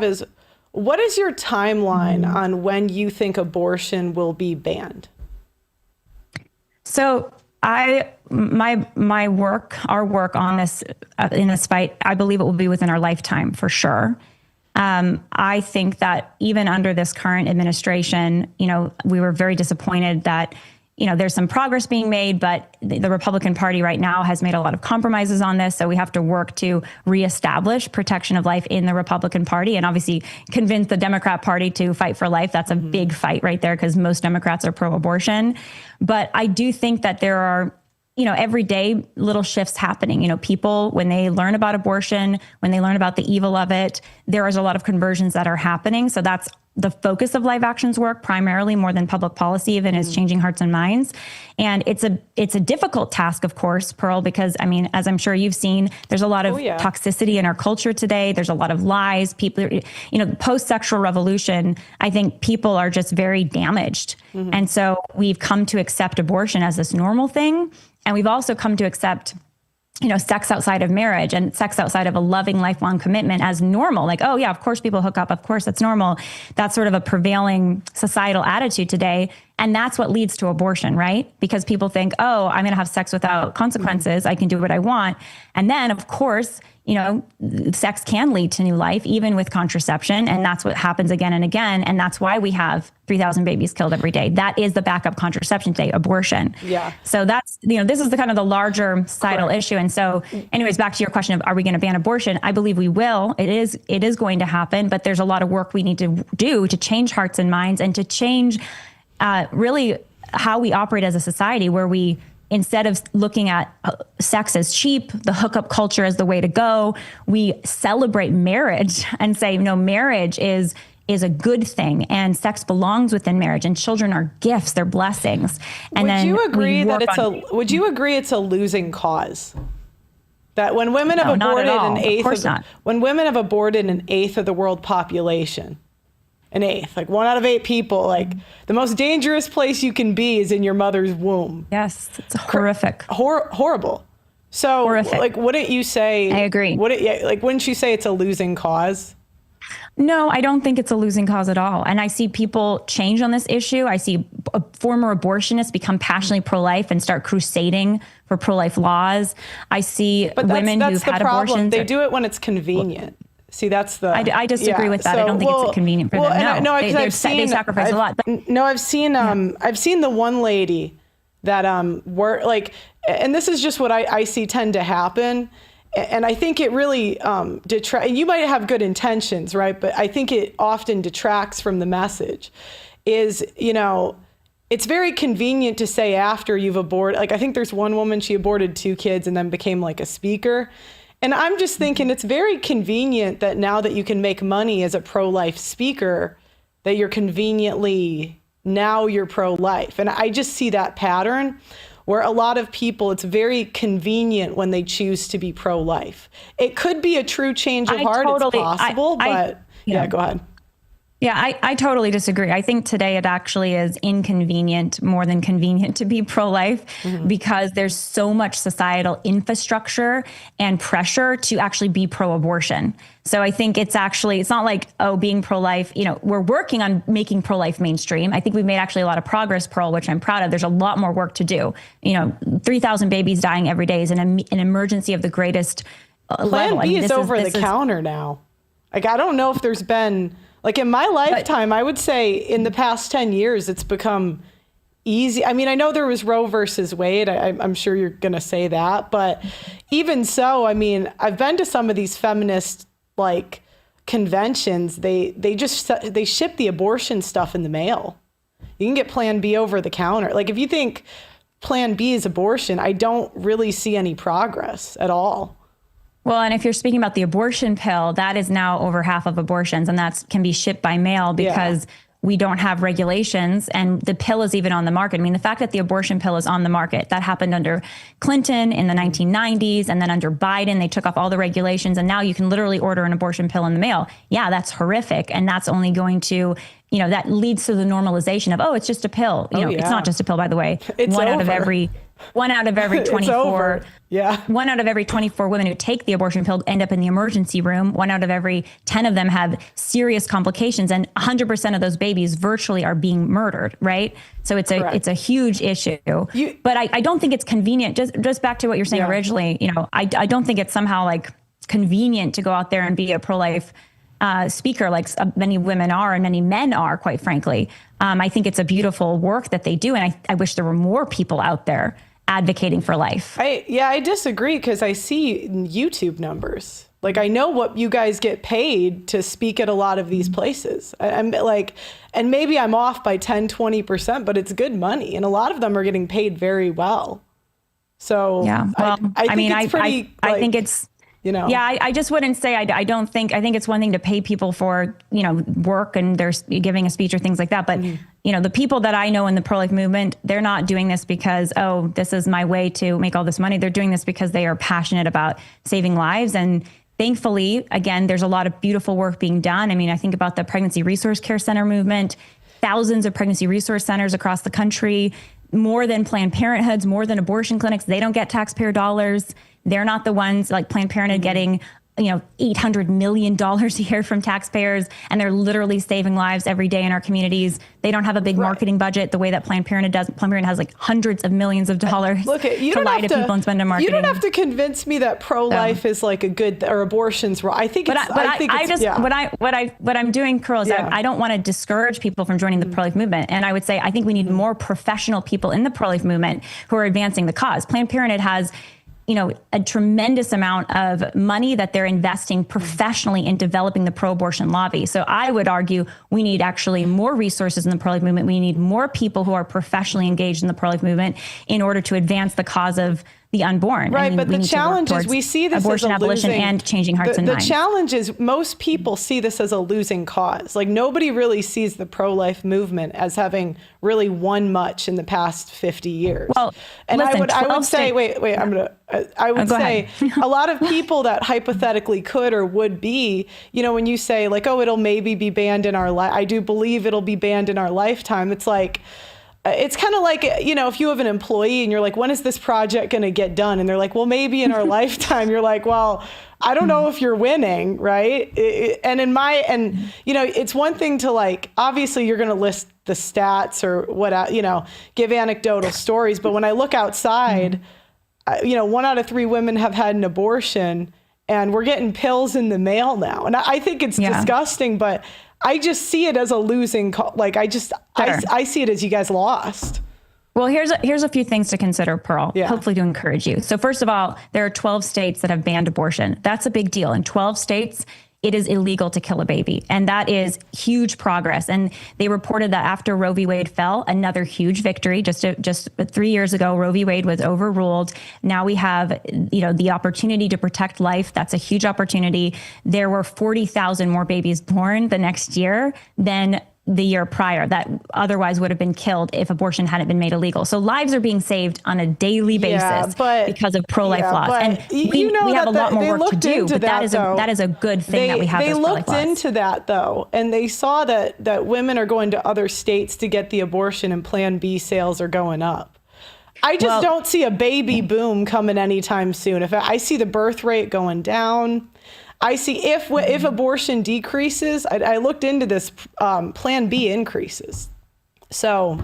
is, what is your timeline on when you think abortion will be banned? So my work, our work on this, in this fight, I believe it will be within our lifetime for sure. I think that even under this current administration, we were very disappointed that, there's some progress being made, but the Republican Party right now has made a lot of compromises on this. So we have to work to reestablish protection of life in the Republican Party and obviously convince the Democrat Party to fight for life. That's a big fight right there because most Democrats are pro-abortion. But I do think that there are, everyday little shifts happening. People, when they learn about abortion, when they learn about the evil of it, there is a lot of conversions that are happening. So that's the focus of Live Action's work, primarily more than public policy, even is changing hearts and minds. And it's a difficult task, of course, Pearl, because as I'm sure you've seen, there's a lot of toxicity in our culture today. There's a lot of lies. People, post-sexual revolution, I think people are just very damaged. And so we've come to accept abortion as this normal thing. And we've also come to accept sex outside of marriage and sex outside of a loving lifelong commitment as normal. Like, oh yeah, of course people hook up. Of course that's normal. That's sort of a prevailing societal attitude today. And that's what leads to abortion, right? Because people think, oh, I'm going to have sex without consequences. I can do what I want. And then of course, sex can lead to new life, even with contraception. And that's what happens again and again. And that's why we have 3,000 babies killed every day. That is the backup contraception today, abortion. Yeah. So that's, this is the kind of the larger societal issue. And so anyways, back to your question of, are we going to ban abortion? I believe we will. It is going to happen, but there's a lot of work we need to do to change hearts and minds and to change really how we operate as a society, where we, instead of looking at sex as cheap, the hookup culture as the way to go, we celebrate marriage and say, no, marriage is a good thing and sex belongs within marriage and children are gifts, they're blessings. And would you agree it's a losing cause? That when women have aborted when women have aborted an eighth of the world population, an eighth, like 1 out of 8 people, like the most dangerous place you can be is in your mother's womb. Yes, it's horrific. Horrible. So horrific. Like, wouldn't you say, I agree. Wouldn't you say it's a losing cause? No, I don't think it's a losing cause at all. And I see people change on this issue. I see former abortionists become passionately pro-life and start crusading for pro-life laws. I see women who've had abortions. They do it when it's convenient. See, that's the... I disagree with that. So, I don't think it's convenient for them. No, they sacrifice a lot. But, I've seen I've seen the one lady that and this is just what I see tend to happen. And I think it really detracts. You might have good intentions, right? But I think it often detracts from the message. It's very convenient to say after you've aborted. Like, I think there's one woman, she aborted 2 kids and then became like a speaker. And I'm just thinking it's very convenient that now that you can make money as a pro-life speaker, that you're you're pro-life. And I just see that pattern where a lot of people, it's very convenient when they choose to be pro-life. It could be a true change of heart. It's possible, but go ahead. Yeah, I totally disagree. I think today it actually is inconvenient, more than convenient, to be pro-life because there's so much societal infrastructure and pressure to actually be pro-abortion. So I think it's not like, being pro-life, we're working on making pro-life mainstream. I think we've made actually a lot of progress, Pearl, which I'm proud of. There's a lot more work to do. 3,000 babies dying every day is an emergency of the greatest level. Plan B is over the counter now. Like, I don't know if there's been... Like in my lifetime, I would say in the past 10 years, it's become easy. I mean, I know there was Roe versus Wade. I'm sure you're going to say that. But even so, I mean, I've been to some of these feminist conventions. They ship the abortion stuff in the mail. You can get Plan B over the counter. Like, if you think Plan B is abortion, I don't really see any progress at all. Well, and if you're speaking about the abortion pill, that is now over half of abortions, and that can be shipped by mail because we don't have regulations, and the pill is even on the market. I mean, the fact that the abortion pill is on the market, that happened under Clinton in the 1990s, and then under Biden, they took off all the regulations, and now you can literally order an abortion pill in the mail. Yeah, that's horrific, and that's only going to, that leads to the normalization of, it's just a pill. It's not just a pill, by the way. One out of every one out of every 24, yeah, 1 out of every 24 women who take the abortion pill end up in the emergency room. 1 out of every 10 of them have serious complications, and 100% of those babies virtually are being murdered. Right. So it's a huge issue, but I don't think it's convenient. Just back to what you're saying originally, I don't think it's somehow like convenient to go out there and be a pro-life speaker like many women are and many men are, quite frankly. I think it's a beautiful work that they do. And I wish there were more people out there advocating for life. I disagree, because I see YouTube numbers. Like, I know what you guys get paid to speak at a lot of these places. I'm like, and maybe I'm off by 10, 20%, but it's good money. And a lot of them are getting paid very well. So yeah, well, I think it's Yeah, I just wouldn't say, I think it's one thing to pay people for, work and they're giving a speech or things like that. But, the people that I know in the pro-life movement, they're not doing this because, oh, this is my way to make all this money. They're doing this because they are passionate about saving lives. And thankfully, again, there's a lot of beautiful work being done. I mean, I think about the Pregnancy Resource Care Center movement, thousands of pregnancy resource centers across the country, more than Planned Parenthoods, more than abortion clinics. They don't get taxpayer dollars. They're not the ones like Planned Parenthood getting, $800 million a year from taxpayers, and they're literally saving lives every day in our communities. They don't have a big marketing budget the way that Planned Parenthood does. Planned Parenthood has like hundreds of millions of dollars to lie to people and spend on marketing. You don't have to convince me that pro-life is like a good, or abortion's wrong. I think what I'm doing, Pearl, is I don't want to discourage people from joining the pro-life movement. And I would say, I think we need more professional people in the pro-life movement who are advancing the cause. Planned Parenthood has a tremendous amount of money that they're investing professionally in developing the pro-abortion lobby. So I would argue we need actually more resources in the pro-life movement. We need more people who are professionally engaged in the pro-life movement in order to advance the cause of the unborn. Right, but the challenge is we see this abortion, as a abolition, losing, and changing hearts and minds. The challenge is most people see this as a losing cause. Like, nobody really sees the pro-life movement as having really won much in the past 50 years. Well, and listen, I would say, I would say a lot of people that hypothetically could or would be, when you say like, oh, it'll maybe be banned in our I do believe it'll be banned in our lifetime. It's like, it's kind of like, if you have an employee and you're like, when is this project going to get done? And they're like, well, maybe in our lifetime. You're like, well, I don't know if you're winning, right? It's one thing to like, obviously you're going to list the stats or what, give anecdotal stories. But when I look outside, 1 out of 3 women have had an abortion, and we're getting pills in the mail now. And I think it's disgusting, but I just see it as a losing like I see it as you guys lost. Well, here's a few things to consider, Pearl, hopefully to encourage you. So first of all, there are 12 states that have banned abortion. That's a big deal. In 12 states, it is illegal to kill a baby. And that is huge progress. And they reported that after Roe v. Wade fell, another huge victory. Just 3 years ago, Roe v. Wade was overruled. Now we have, the opportunity to protect life. That's a huge opportunity. There were 40,000 more babies born the next year than the year prior that otherwise would have been killed if abortion hadn't been made illegal. So lives are being saved on a daily basis because of pro-life laws. And we have a lot more work to do, but that is a good thing that we have those pro-life laws. They looked into that though, and they saw that women are going to other states to get the abortion, and Plan B sales are going up. I just don't see a baby boom coming anytime soon. If I see the birth rate going down, I see if abortion decreases, I looked into this, Plan B increases. So